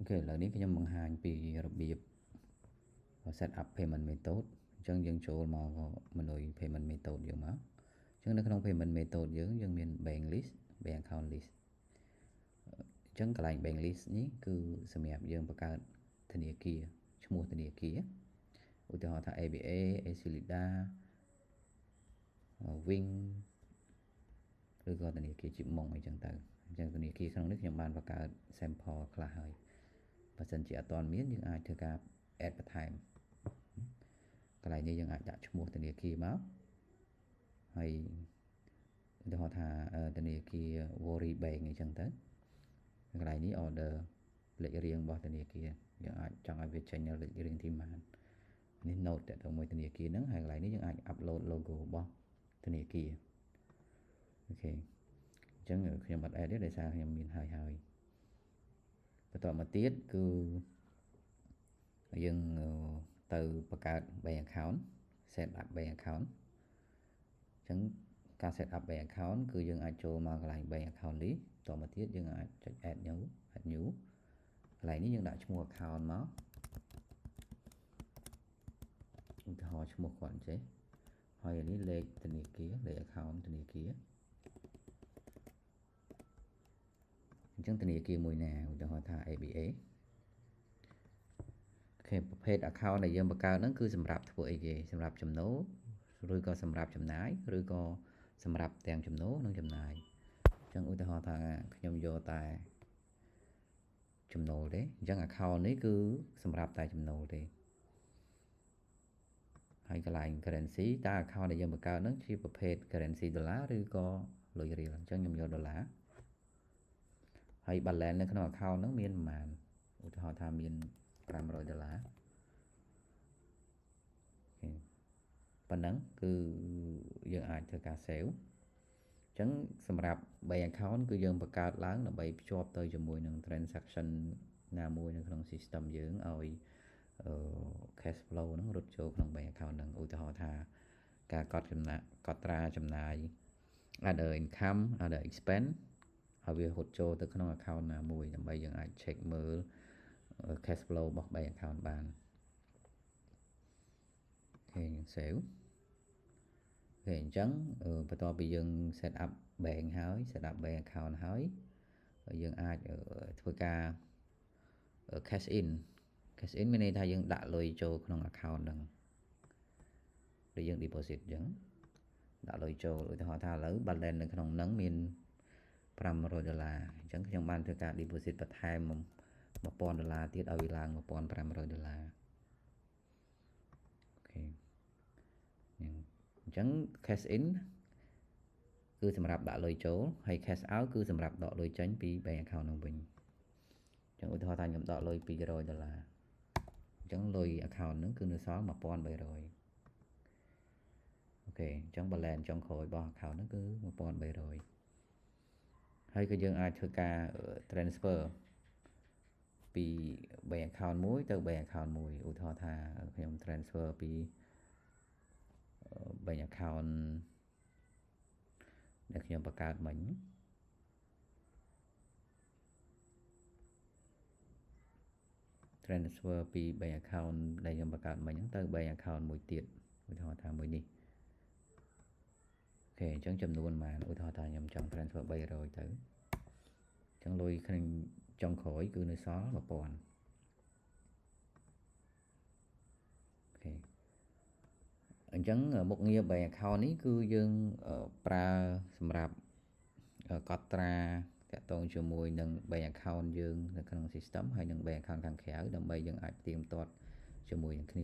Okay, lần nàyខ្ញុំបង្ហាញពីរបៀប set up payment method អញ្ចឹងយើងចូលមក menu payment method យើងមកអញ្ចឹងនៅក្នុង payment method យើងមាន bank list bank account list អញ្ចឹងកន្លែង bank list នេះគឺសម្រាប់យើងបង្កើតធនាគារឈ្មោះធនាគារឧទាហរណ៍ថា ABA Aclida Wing ឬក៏ធនាគារជីបម៉ុងអីចឹងទៅអញ្ចឹងធនាគារក្នុងនេះខ្ញុំបានបង្កើត sample ខ្លះហើយបើសិនជាអត់ទាន់មានយើងអាចធ្វើការ add បន្ថែមកន្លែងនេះយើងអាចដាក់ឈ្មោះធនាគារមកហើយឧទាហរណ៍ថាធនាគារ Worry Bank អីចឹងទៅកន្លែងនេះ order លេខរៀងរបស់ធនាគារយើងអាចចង់ឲ្យវាចេញនៅលេខរៀងទីម៉ាននេះ note ទៅមួយធនាគារហ្នឹងហើយកន្លែងនេះយើងអាច upload logo របស់ធនាគារអូខេអញ្ចឹងខ្ញុំអត់ add ទេដោយសារខ្ញុំមានហើយបន្តមកទៀតគឺយើងទៅបង្កើត bank account set up bank account អញ្ចឹងការ set up bank account គឺយើងអាចចូលមកកន្លែង bank account នេះបន្តមកទៀតយើងអាចចុច add new កន្លែងនេះយើងដាក់ឈ្មោះ account មកឧទាហរណ៍ឈ្មោះគាត់អញ្ចឹងហើយអានេះលេខធនាគារលេខ account ធនាគារអញ្ចឹងធនាគារមួយណាឧទាហរណ៍ថា ABA អូខេប្រភេទ account ដែលយើងបង្កើតហ្នឹងគឺសម្រាប់ធ្វើអីគេសម្រាប់ចំណូលឬក៏សម្រាប់ចំណាយឬក៏សម្រាប់ទាំងចំណូលនិងចំណាយអញ្ចឹងឧទាហរណ៍ថាខ្ញុំយកតែចំណូលទេអញ្ចឹង account នេះគឺសម្រាប់តែចំណូលទេហើយកន្លែង currency តើ account ដែលយើងបង្កើតហ្នឹងជាប្រភេទ currency ដុល្លារឬក៏លុយរៀលអញ្ចឹងខ្ញុំយកដុល្លារហើយ balance នៅក្នុង account ហ្នឹងមានប្រហែលឧទាហរណ៍ថាមាន$500ប៉ុណ្ណឹងគឺយើងអាចធ្វើការ save អញ្ចឹងសម្រាប់ bank account គឺយើងបង្កើតឡើងដើម្បីភ្ជាប់ទៅជាមួយនឹង transaction ណាមួយនៅក្នុង system យើងឲ្យ cash flow ហ្នឹងរត់ចូលក្នុង bank account ហ្នឹងឧទាហរណ៍ថាការកត់ត្រាចំណាយ other income other expense ហើយវាហត់ចូលទៅក្នុង account ណាមួយដើម្បីយើងអាច check មើល cash flow របស់ bank account បានអូខេ save អូខេអញ្ចឹងបន្ទាប់ពីយើង set up bank ហើយ set up bank account ហើយយើងអាចធ្វើការ cash in មានន័យថាយើងដាក់លុយចូលក្នុង account ហ្នឹងដែលយើង deposit អញ្ចឹងដាក់លុយចូលឧទាហរណ៍ថាឥឡូវ balance នៅក្នុងហ្នឹងមាន$500អញ្ចឹងខ្ញុំបានធ្វើការ deposit បន្ថែម$1000ទៀតឲ្យវាឡើង$1500អូខេអញ្ចឹង cash in គឺសម្រាប់ដាក់លុយចូលហើយ cash out គឺសម្រាប់ដកលុយចេញពី bank account ហ្នឹងវិញអញ្ចឹងឧទាហរណ៍ថាខ្ញុំដកលុយ$200អញ្ចឹងលុយ account ហ្នឹងគឺនៅសល់$1300អូខេអញ្ចឹង balance ចុងក្រោយរបស់ account ហ្នឹងគឺ$1300ហើយក៏យើងអាចធ្វើការ transfer ពី bank account មួយទៅ bank account មួយឧទាហរណ៍ថាខ្ញុំ transfer ពី bank account ដែលខ្ញុំបង្កើតមិញtransfer ពី bank account ដែលខ្ញុំបង្កើតមិញហ្នឹងទៅ bank account មួយទៀតឧទាហរណ៍ថាមួយនេះអូខេអញ្ចឹងចំនួនប៉ុន្មានឧទាហរណ៍ថាខ្ញុំចង់ transfer 300ទៅអញ្ចឹងលុយក្នុងចុងក្រោយគឺនៅសល់1000អូខេអញ្ចឹងមុខងារ bank account នេះគឺយើងប្រើសម្រាប់កត់ត្រាតាក់ទងជាមួយនឹង bank account យើងនៅក្នុង system ហើយនិង bank account ខាងក្រៅដើម្បីយើងអាចផ្ទៀងផ្ទាត់ជាមួយនឹងគ្នា